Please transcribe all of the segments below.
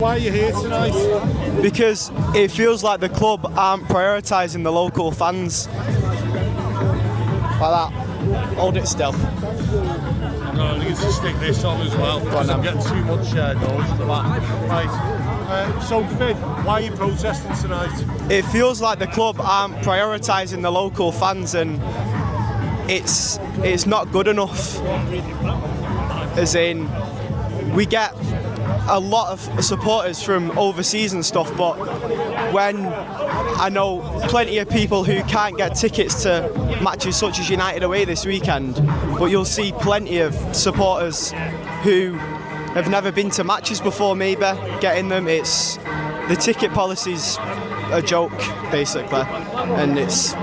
Why are you here tonight? Because it feels like the club aren't prioritising the local fans. Like that. Hold it still. No, I need to stick this on as well because I'm getting too much noise at the back. Right. So Finn, why are you protesting tonight? It feels like the club aren't prioritising the local fans, and it's not good enough. As in, we get a lot of supporters from overseas and stuff, but when I know plenty of people who can't get tickets to matches such as United away this weekend, but you'll see plenty of supporters who have never been to matches before maybe getting them. It's the ticket policy's a joke basically, and it's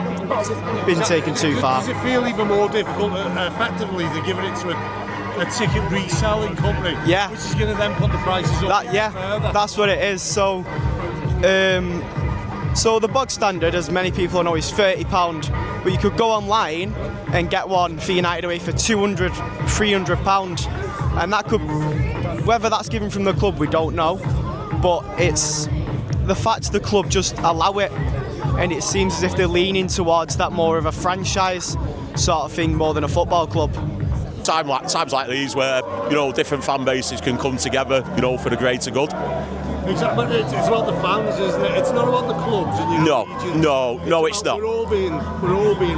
been taken too far. Does it feel even more difficult effectively they're giving it to a ticket reselling company, yeah, which is going to then put the prices up further? That's what it is. So the bog standard, as many people know, is £30, but you could go online and get one for United away for £200, £300, and that could, whether that's given from the club we don't know, but it's the fact the club just allow it, and it seems as if they're leaning towards that more of a franchise sort of thing more than a football club. Times like these where, you know, different fan bases can come together, you know, for the greater good. Exactly, but it's about the fans, isn't it? It's not about the clubs. No, it's not. We're all being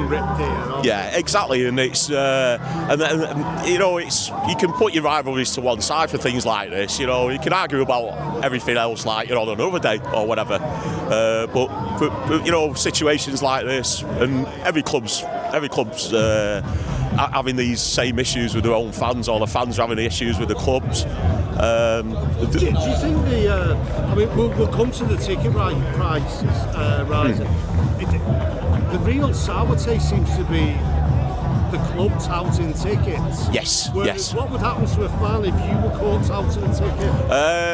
ripped here. Yeah, exactly, and it's and you know, it's, you can put your rivalries to one side for things like this. You know, you can argue about everything else, like, you know, on another day or whatever. But for, you know, situations like this, and every club's having these same issues with their own fans, or the fans are having issues with the clubs. Do you think I mean, we'll come to the ticket prices rising. The real sour taste seems to be the club touting tickets. Yes. What would happen to a fan if you were caught touting a ticket?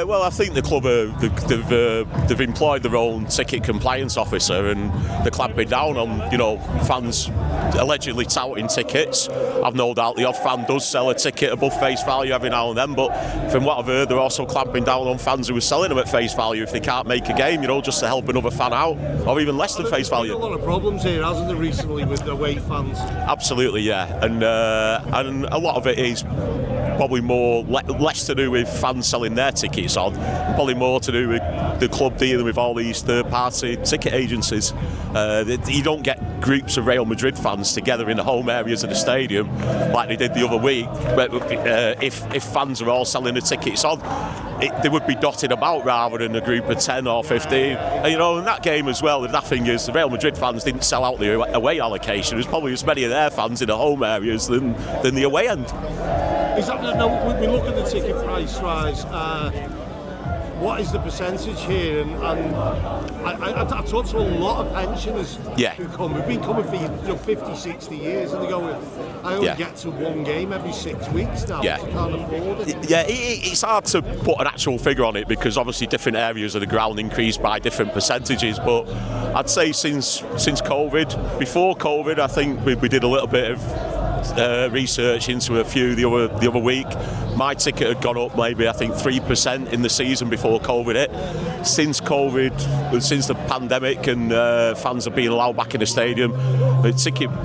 Well, I think the club they've employed their own ticket compliance officer, and they're clamping down on, you know, fans allegedly touting tickets. I've no doubt the odd fan does sell a ticket above face value every now and then, but from what I've heard, they're also clamping down on fans who are selling them at face value if they can't make a game, you know, just to help another fan out, or even less than face value. There's been a lot of problems here, hasn't there, recently with the away fans? Absolutely, yeah, and a lot of it is probably less to do with fans selling their tickets on, and probably more to do with the club dealing with all these third-party ticket agencies. You don't get groups of Real Madrid fans together in the home areas of the stadium like they did the other week. But if fans are all selling the tickets on, they would be dotted about rather than a group of 10 or 15. And, you know, in that game as well, the nothing is the Real Madrid fans didn't sell out the away allocation. There's probably as many of their fans in the home areas than the away end. Is that, now, we look at the ticket price rise. What is the percentage here? And I talked to a lot of pensioners who come. We've been coming for 50, 60 years, and they go, I only get to one game every 6 weeks now. I can't afford it. Yeah, it's hard to put an actual figure on it because obviously different areas of the ground increase by different percentages. But I'd say since COVID, before COVID, I think we did a little bit of research into a few the other week. My ticket had gone up maybe I think 3% in the season before COVID hit. Since the pandemic and fans have been allowed back in the stadium,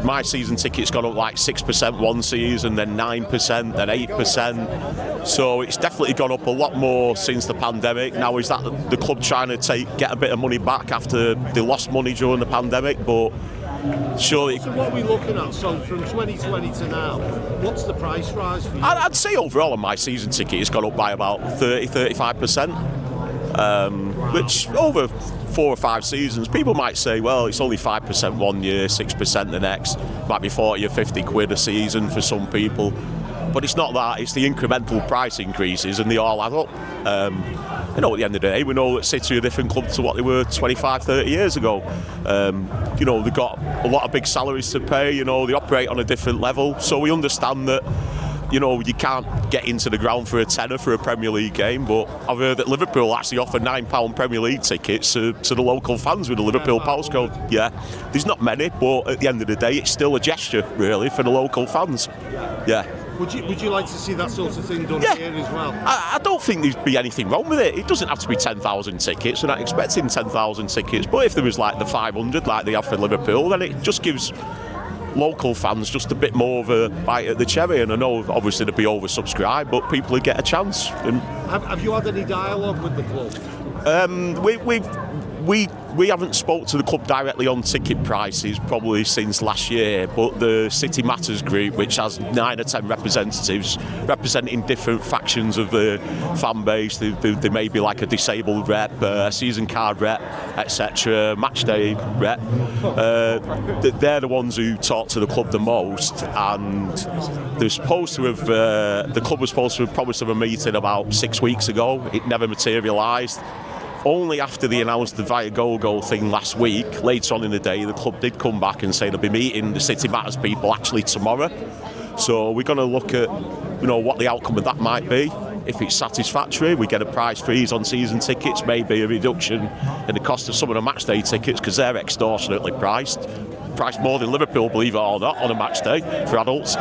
my season ticket's gone up like 6% one season, then 9%, then 8%. So it's definitely gone up a lot more since the pandemic. Now, is that the club trying to get a bit of money back after they lost money during the pandemic? But surely. So what are we looking at? So from 2020 to now, what's the price rise for you? I'd say overall on my season ticket it's gone up by about 30-35%, which over 4 or 5 seasons, people might say, well, it's only 5% one year, 6% the next, might be 40 or 50 quid a season for some people. But it's not that, it's the incremental price increases, and they all add up. You know, at the end of the day, we know that City are a different club to what they were 25, 30 years ago. You know, they've got a lot of big salaries to pay, you know, they operate on a different level. So we understand that, you know, you can't get into the ground for a tenner for a Premier League game, but I've heard that Liverpool actually offer £9 Premier League tickets to the local fans with the Liverpool postcode. Yeah, there's not many, but at the end of the day, it's still a gesture, really, for the local fans. Yeah. Would you like to see that sort of thing done here as well? I don't think there'd be anything wrong with it. It doesn't have to be 10,000 tickets. We're not expecting 10,000 tickets, but if there was like the 500 like they have for Liverpool, then it just gives local fans just a bit more of a bite at the cherry. And I know obviously they'd be oversubscribed, but people would get a chance. And have you had any dialogue with the club? We haven't spoke to the club directly on ticket prices probably since last year, but the City Matters group, which has 9 or 10 representatives representing different factions of the fan base, there may be like a disabled rep, a season card rep, etc., match day rep. They're the ones who talk to the club the most, and they're supposed to have the club was supposed to have promised them a meeting about 6 weeks ago. It never materialised. Only after they announced the Viagogo thing last week, later on in the day, the club did come back and say they'll be meeting the City Matters people actually tomorrow. So we're going to look at, what the outcome of that might be. If it's satisfactory, we get a price freeze on season tickets, maybe a reduction in the cost of some of the match day tickets because they're extortionately priced more than Liverpool, believe it or not, on a match day for adults.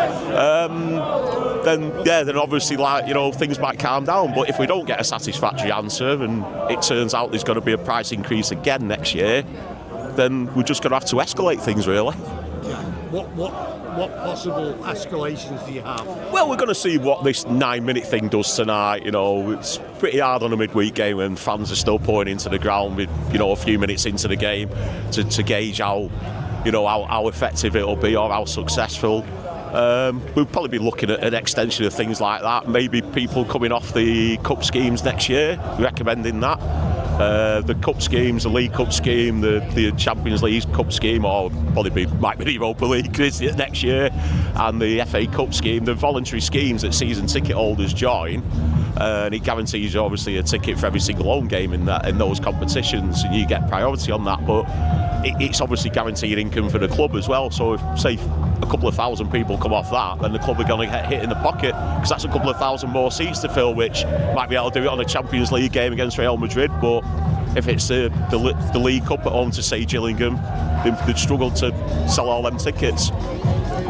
Then obviously, things might calm down. But if we don't get a satisfactory answer and it turns out there's going to be a price increase again next year, then we're just going to have to escalate things, really. Yeah. What possible escalations do you have? Well, we're going to see what this 9-minute thing does tonight. It's pretty hard on a midweek game when fans are still pouring into the ground with, a few minutes into the game to gauge how effective it'll be or how successful. We'll probably be looking at an extension of things like that. Maybe people coming off the cup schemes next year, recommending that. The cup schemes, the League Cup scheme, the Champions League Cup scheme, or might be the Europa League next year, and the FA Cup scheme, the voluntary schemes that season ticket holders join. And it guarantees you obviously a ticket for every single home game in those competitions, and you get priority on that. But it's obviously guaranteed income for the club as well. So if, say, a couple of thousand people come off that, then the club are going to get hit in the pocket because that's a couple of thousand more seats to fill, which might be able to do it on a Champions League game against Real Madrid. But if it's the League Cup at home to, say, Gillingham, they'd struggle to sell all them tickets.